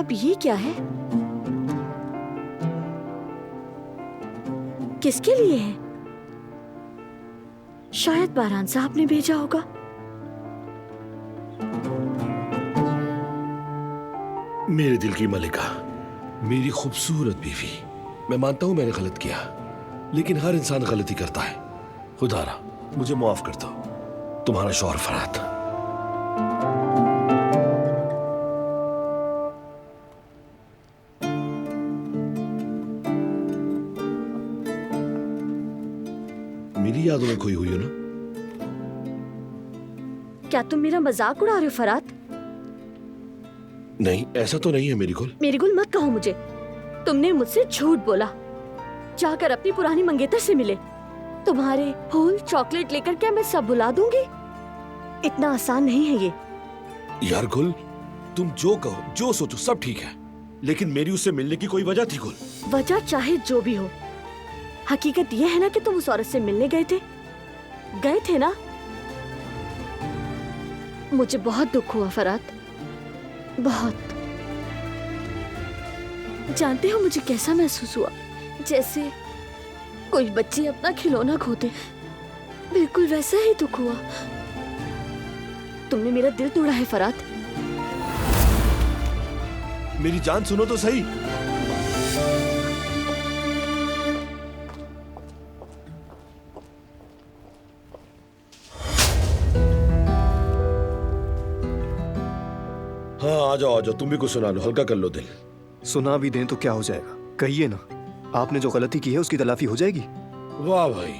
अब ये क्या है? किसके लिए है? शायद बारान साहब ने भेजा होगा। मेरे दिल की मलिका, मेरी खूबसूरत बीवी, मैं मानता हूं मैंने गलत किया, लेकिन हर इंसान गलती करता है। खुदारा मुझे माफ कर दो। तुम्हारा शौहर फरात। मेरी यादों में खोई हुई हो ना? क्या तुम मेरा मजाक उड़ा रहे हो फरात? नहीं, ऐसा तो नहीं है मेरी गुल। मेरी गुल मत कहो मुझे। तुमने मुझसे झूठ बोला। जाकर अपनी पुरानी मंगेतर से मिले। तुम्हारे फूल चॉकलेट लेकर क्या मैं सब भुला दूंगी? इतना आसान नहीं है ये। यार गुल, तुम जो कहो, जो सोचो सब ठीक है, लेकिन मेरी उससे मिलने की कोई वजह थी गुल। वजह चाहे जो भी हो, हकीकत यह है ना कि तुम उस औरत से मिलने गए थे ना? मुझे बहुत दुख हुआ फरात, बहुत। जानते हो मुझे कैसा महसूस हुआ? जैसे कोई बच्चे अपना खिलौना खोते। बिल्कुल वैसा ही दुख हुआ। तुमने मेरा दिल तोड़ा है फरात। मेरी जान सुनो तो सही। हाँ, आ जाओ, तुम भी कुछ सुना लो, हल्का कर लो दिल। सुना भी दें तो क्या हो जाएगा? कहिए ना, आपने जो गलती की है उसकी तलाफी हो जाएगी। वाह भाई,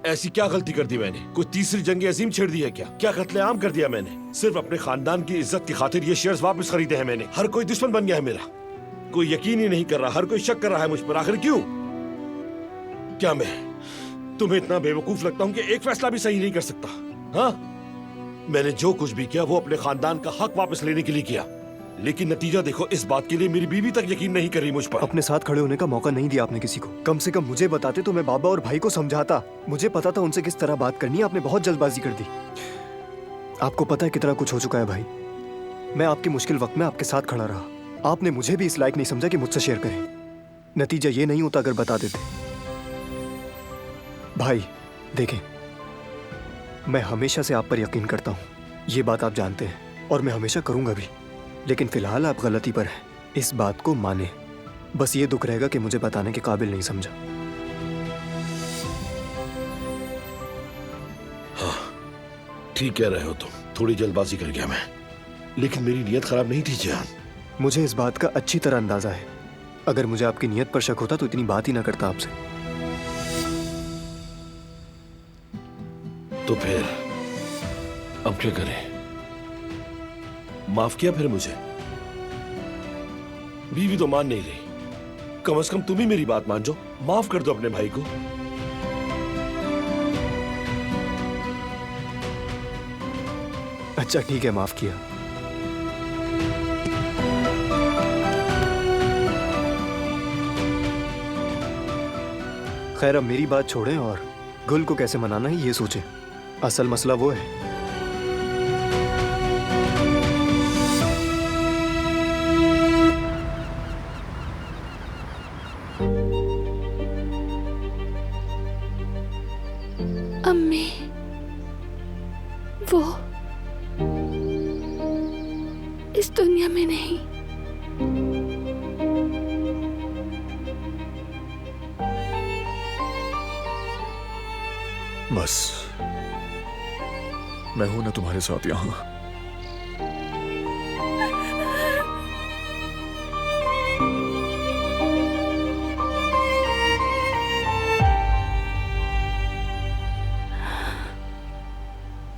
ऐसी क्या गलती कर दी मैंने? कोई तीसरी जंग अजीम छेड़ दी है क्या? क्या कत्लेआम कर दिया मैंने? सिर्फ अपने खानदान की इज्जत की खातिर ये शेयर्स वापस खरीदे हैं मैंने। हर कोई दुश्मन बन गया है मेरा। कोई यकीन ही नहीं कर रहा, हर कोई शक कर रहा है मुझ पर। आखिर क्यों? क्या मैं तुम्हें इतना बेवकूफ लगता हूँ कि एक फैसला भी सही नहीं कर सकता? हाँ, मैंने जो कुछ भी किया वो अपने खानदान का हक वापस लेने के लिए किया, लेकिन नतीजा देखो। इस बात के लिए मेरी बीवी तक यकीन नहीं कर रही मुझ पर। अपने साथ खड़े होने का मौका नहीं दिया आपने किसी को। कम से कम मुझे बताते तो मैं बाबा और भाई को समझाता। मुझे पता था उनसे किस तरह बात करनी है। आपने बहुत जल्दबाजी कर दी। आपको पता है कितना कुछ हो चुका है भाई। मैं आपके मुश्किल वक्त में आपके साथ खड़ा रहा। आपने मुझे भी इस लायक नहीं समझा कि मुझसे शेयर करें। नतीजा ये नहीं होता अगर बता देते। भाई देखें, मैं हमेशा से आप पर यकीन करता हूँ, ये बात आप जानते हैं, और मैं हमेशा करूंगा भी। लेकिन फिलहाल आप गलती पर हैं, इस बात को माने। बस ये दुख रहेगा कि मुझे बताने के काबिल नहीं समझा। हाँ, ठीक कह रहे हो तुम। थोड़ी जल्दबाजी कर गया मैं, लेकिन मेरी नीयत खराब नहीं थी जान। मुझे इस बात का अच्छी तरह अंदाजा है। अगर मुझे आपकी नीयत पर शक होता तो इतनी बात ही ना करता आपसे। तो फिर अब क्या करें? माफ किया फिर मुझे? बीवी तो मान नहीं रही। कम से कम तुम ही मेरी बात मान जाओ, माफ कर दो अपने भाई को। अच्छा ठीक है, माफ किया। खैर अब मेरी बात छोड़ें और गुल को कैसे मनाना है ये सोचें। असल मसला वो है। अम्मी, वो इस दुनिया में नहीं। बस मैं हूं ना तुम्हारे साथ यहां।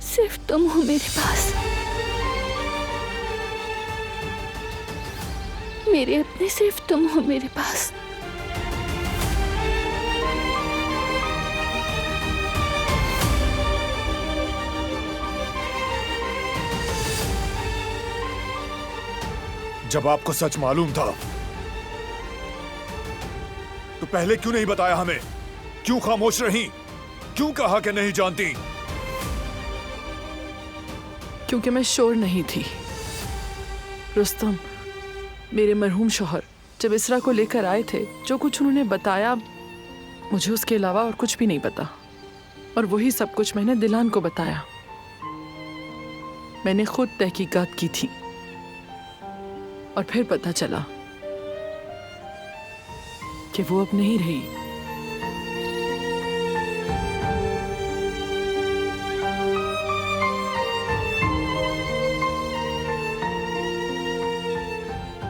सिर्फ तुम हो मेरे पास, मेरे अपने। सिर्फ तुम हो मेरे पास। जब आपको सच मालूम था तो पहले क्यों नहीं बताया हमें? क्यों खामोश रही? क्यों कहा कि नहीं जानती? क्योंकि मैं श्योर नहीं थी रुस्तम। मेरे मरहूम शौहर जब इसरा को लेकर आए थे, जो कुछ उन्होंने बताया मुझे उसके अलावा और कुछ भी नहीं पता। और वही सब कुछ मैंने दिलान को बताया। मैंने खुद तहकीकात की थी और फिर पता चला कि वो अब नहीं रही।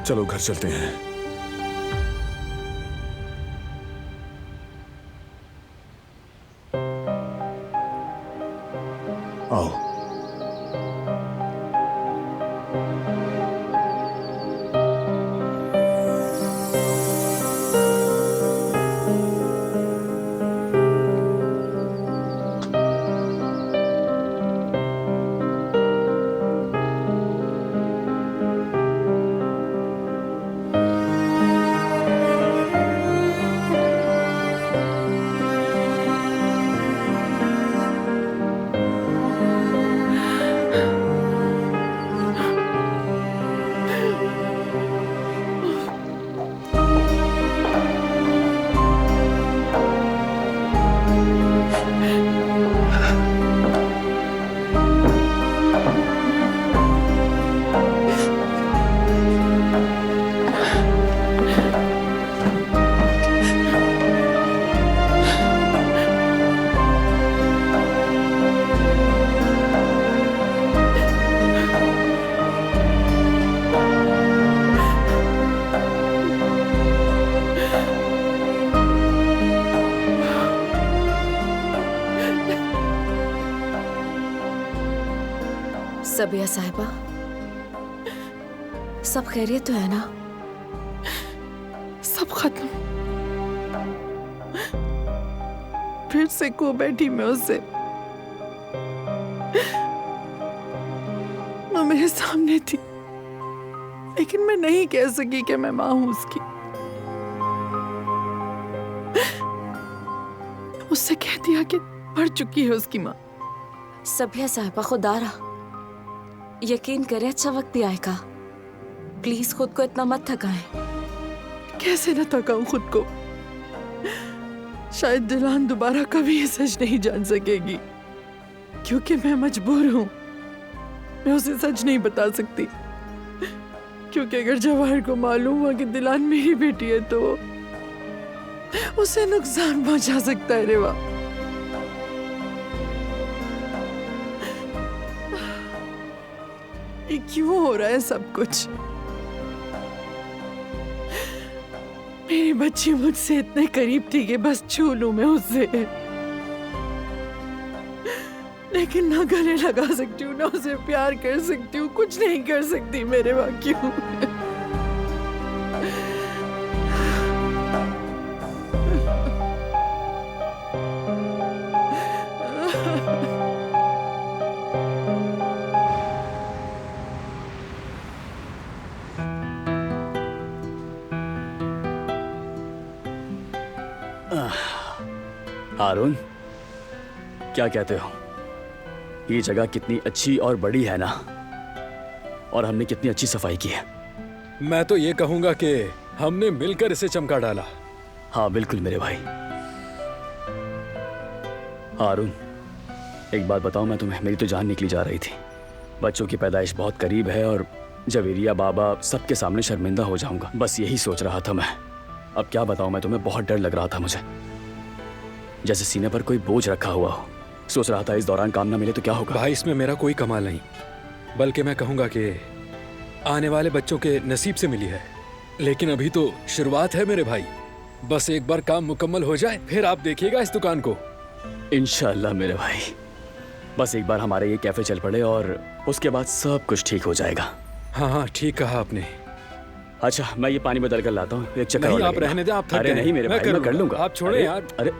चलो घर चलते हैं। आओ। सबिया साहिबा, सब खैरियत तो है ना? सब खत्म। फिर से को बैठी मैं उससे। वो मेरे सामने थी, लेकिन मैं नहीं कह सकी कि मैं मां हूं उसकी। उससे कह दिया कि मर चुकी है उसकी मां। सबिया साहिबा, खुदारा यकीन करें, अच्छा वक्त ही आएगा। प्लीज खुद को इतना मत थकाएं। कैसे न थकाऊं खुद को? शायद दिलान दोबारा कभी ये सच नहीं जान सकेगी, क्योंकि मैं मजबूर हूं। मैं उसे सच नहीं बता सकती, क्योंकि अगर जवाहर को मालूम हुआ कि दिलान मेरी बेटी है तो उसे नुकसान पहुंचा सकता है। रेवा, ये क्यों हो रहा है सब कुछ? मेरी बच्ची मुझसे इतने करीब थी कि बस छू लूं मैं उसे, लेकिन ना गले लगा सकती हूँ, ना उसे प्यार कर सकती हूँ, कुछ नहीं कर सकती। मेरे वहाँ क्यों? हारून, क्या कहते हो? ये जगह कितनी अच्छी और बड़ी है ना, और हमने कितनी अच्छी सफाई की है। मैं तो ये कहूंगा कि हमने मिलकर इसे चमका डाला। हाँ बिल्कुल मेरे भाई। हारून, एक बात बताऊं मैं तुम्हें, मेरी तो जान निकली जा रही थी। बच्चों की पैदाइश बहुत करीब है और जवेरिया बाबा सबके सामने शर्मिंदा हो जाऊंगा, बस यही सोच रहा था मैं। अब क्या बताऊं मैं तुम्हें, बहुत डर लग रहा था मुझे, जैसे सीने पर कोई बोझ रखा हुआ हो। सोच रहा था इस दौरान काम ना मिले तो क्या होगा। भाई, इसमें मेरा कोई कमाल नहीं, बल्कि मैं कहूंगा कि आने वाले बच्चों के नसीब से मिली है। लेकिन अभी तो शुरुआत है मेरे भाई, बस एक बार काम मुकम्मल हो जाए, फिर आप देखिएगा इस दुकान को। इंशाल्लाह मेरे भाई, बस एक बार हमारे ये कैफे चल पड़े और उसके बाद सब कुछ ठीक हो जाएगा। हाँ हाँ, ठीक कहा आपने। अच्छा, मैं ये पानी बदल कर लाता हूँ, एक चक्कर नहीं, और आप लगेगा। रहने दें, आप थक अरे गए। नहीं मेरे भाई, मैं कर लूंगा। आप छोड़े अरे, यार। अरे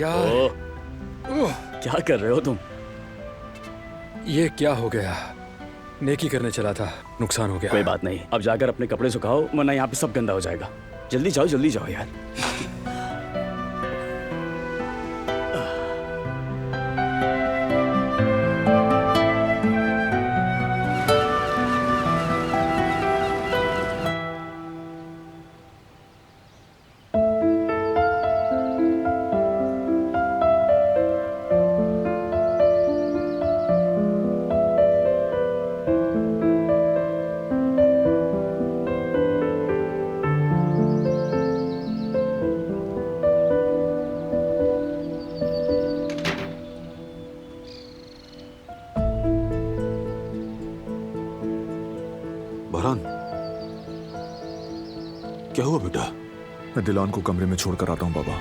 यार, ओह, क्या कर रहे हो तुम? ये क्या हो गया? नेकी करने चला था, नुकसान हो गया। कोई बात नहीं, अब जाकर अपने कपड़े सुखाओ, वरना यहाँ पे सब गंदा हो जाएगा। जल्दी जाओ यार। दिलान को कमरे में छोड़कर आता हूं बाबा।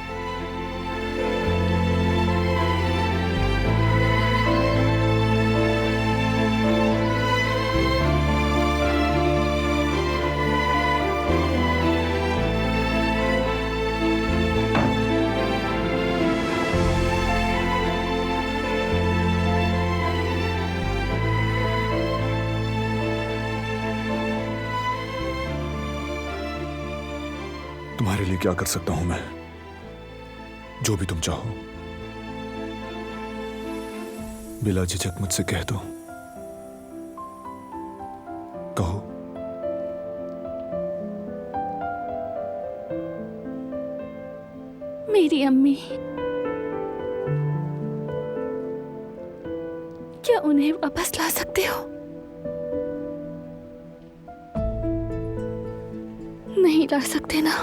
तुम्हारे लिए क्या कर सकता हूं मैं? जो भी तुम चाहो बिला झिझक मुझसे कह दो। कहो। मेरी अम्मी, क्या उन्हें वापस ला सकते हो? नहीं ला सकते ना?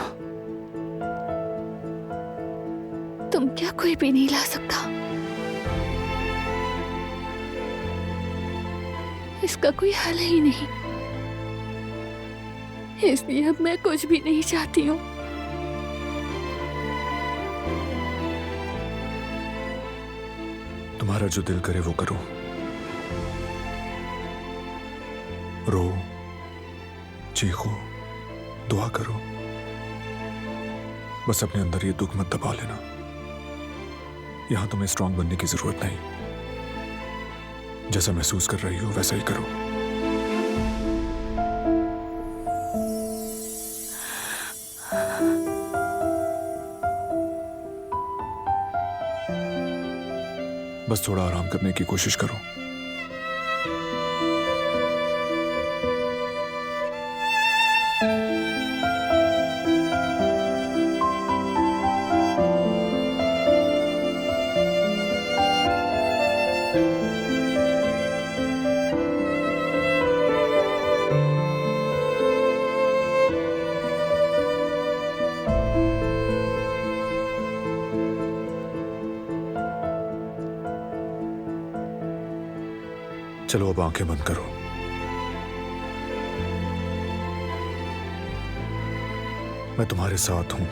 तुम क्या कोई भी नहीं ला सकता? इसका कोई हल ही नहीं, इसलिए अब मैं कुछ भी नहीं चाहती हूँ। तुम्हारा जो दिल करे वो करो। रो, चीखो, दुआ करो, बस अपने अंदर ये दुख मत दबा लेना। यहां तुम्हें स्ट्रांग बनने की जरूरत नहीं। जैसा महसूस कर रही हो वैसा ही करो। बस थोड़ा आराम करने की कोशिश करो। चलो अब आंखें बंद करो। मैं तुम्हारे साथ हूं।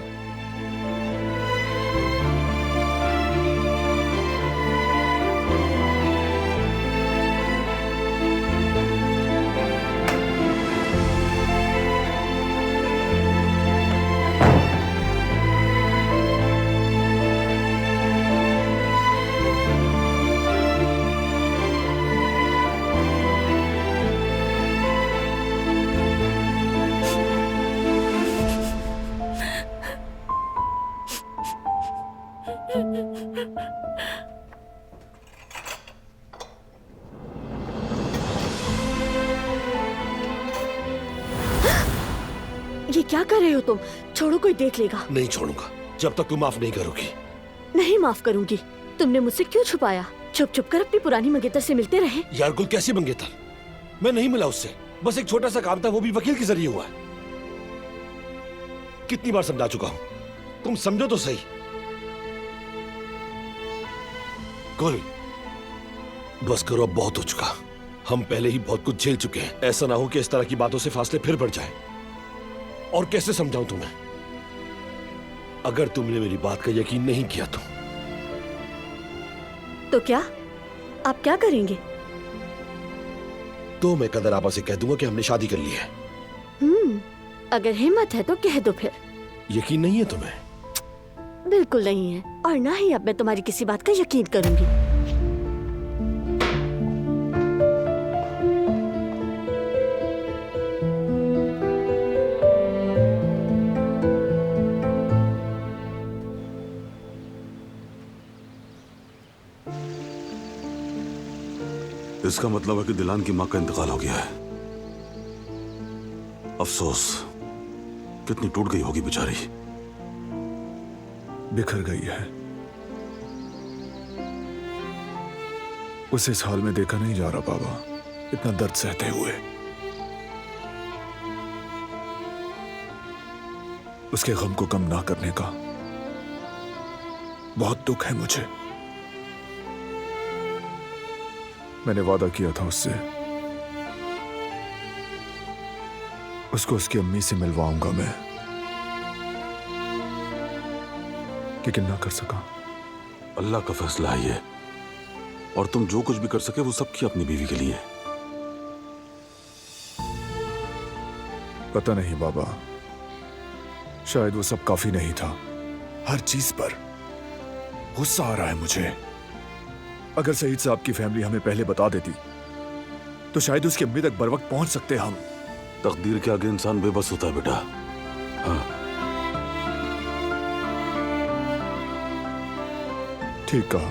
ये क्या कर रहे हो तुम? छोड़ो, कोई देख लेगा। नहीं छोड़ूंगा जब तक तुम माफ नहीं करोगी। नहीं माफ करूंगी। तुमने मुझसे क्यों छुपाया? छुप छुप कर अपनी पुरानी मंगेतर से मिलते रहे। यार गुल, कैसी मंगेतर? मैं नहीं मिला उससे, बस एक छोटा सा काम था, वो भी वकील के जरिए हुआ है। कितनी बार समझा चुका हूं, तुम समझो तो सही। गुल बस करो, अब बहुत हो चुका। हम पहले ही बहुत कुछ झेल चुके हैं। ऐसा ना हो कि इस तरह की बातों से फासले फिर बढ़ जाए। और कैसे समझाऊं तुम्हें? अगर तुमने मेरी बात का यकीन नहीं किया तो क्या? आप क्या करेंगे? तो मैं कदर आपा से कह दूंगा कि हमने शादी कर ली है। अगर हिम्मत है तो कह दो फिर। यकीन नहीं है तुम्हें? बिल्कुल नहीं है, और ना ही अब मैं तुम्हारी किसी बात का यकीन करूंगी। इसका मतलब है कि दिलान की मां का इंतकाल हो गया है। अफसोस, कितनी टूट गई होगी बेचारी। बिखर गई है। उसे इस हाल में देखा नहीं जा रहा बाबा, इतना दर्द सहते हुए। उसके गम को कम ना करने का बहुत दुख है मुझे। मैंने वादा किया था उससे, उसको उसकी अम्मी से मिलवाऊंगा मैं। लेकिन ना कर सका। अल्लाह का फैसला है ये, और तुम जो कुछ भी कर सके वो सब किया अपनी बीवी के लिए। पता नहीं बाबा, शायद वो सब काफी नहीं था। हर चीज पर गुस्सा आ रहा है मुझे। अगर सईद साहब की फैमिली हमें पहले बता देती तो शायद उसकी अम्मी तक बर वक्त पहुंच सकते हम। तकदीर के आगे इंसान बेबस होता है बेटा। हाँ, ठीक कहा।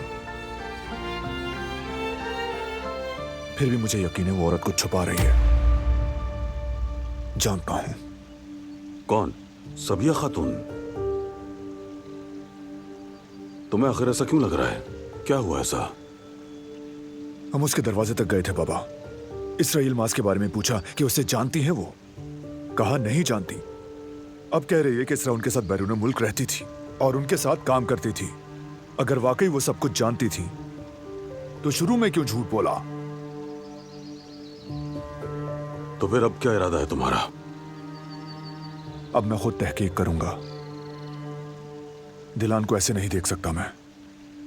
फिर भी मुझे यकीन है वो औरत कुछ छुपा रही है। जानता हूं। कौन? सबिया खातून? तुम्हें आखिर ऐसा क्यों लग रहा है? क्या हुआ ऐसा? हम उसके दरवाजे तक गए थे बाबा। इसराइल मास के बारे में पूछा कि उसे जानती है वो। कहा नहीं जानती। अब कह रही है कि इसरा उनके साथ बैरून मुल्क रहती थी और उनके साथ काम करती थी। अगर वाकई वो सब कुछ जानती थी तो शुरू में क्यों झूठ बोला? तो फिर अब क्या इरादा है तुम्हारा? अब मैं खुद तहकीक करूंगा। दिलान को ऐसे नहीं देख सकता मैं।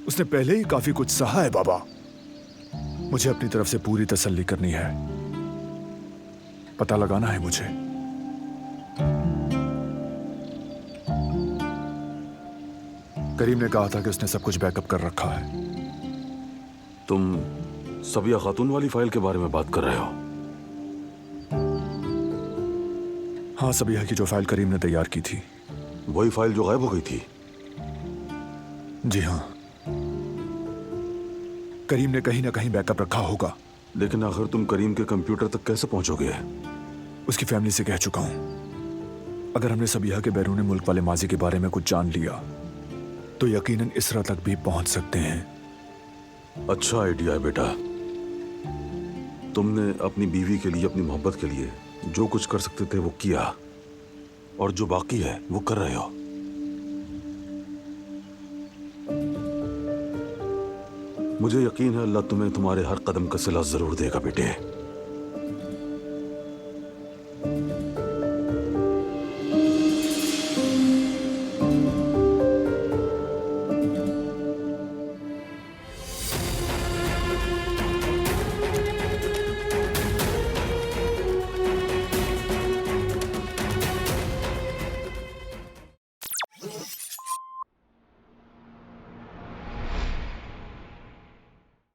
उसने पहले ही काफी कुछ सहा है बाबा। मुझे अपनी तरफ से पूरी तसल्ली करनी है। पता लगाना है मुझे। करीम ने कहा था कि उसने सब कुछ बैकअप कर रखा है। तुम सबिया खातून वाली फाइल के बारे में बात कर रहे हो? हाँ, सबिया की जो फाइल करीम ने तैयार की थी। वही फाइल जो गायब हो गई थी? जी हाँ, करीम ने कहीं ना कहीं बैकअप रखा होगा। लेकिन आखिर तुम करीम के कंप्यूटर तक कैसे पहुंचोगे? उसकी फैमिली से कह चुका हूं। अगर हमने सबिया के बैरून मुल्क वाले माजी के बारे में कुछ जान लिया तो यकीनन इसरा तक भी पहुंच सकते हैं। अच्छा आइडिया है बेटा। तुमने अपनी बीवी के लिए, अपनी मोहब्बत के लिए जो कुछ कर सकते थे वो किया, और जो बाकी है वो कर रहे हो। मुझे यकीन है अल्लाह तुम्हें तुम्हारे हर कदम का सिला जरूर देगा बेटे।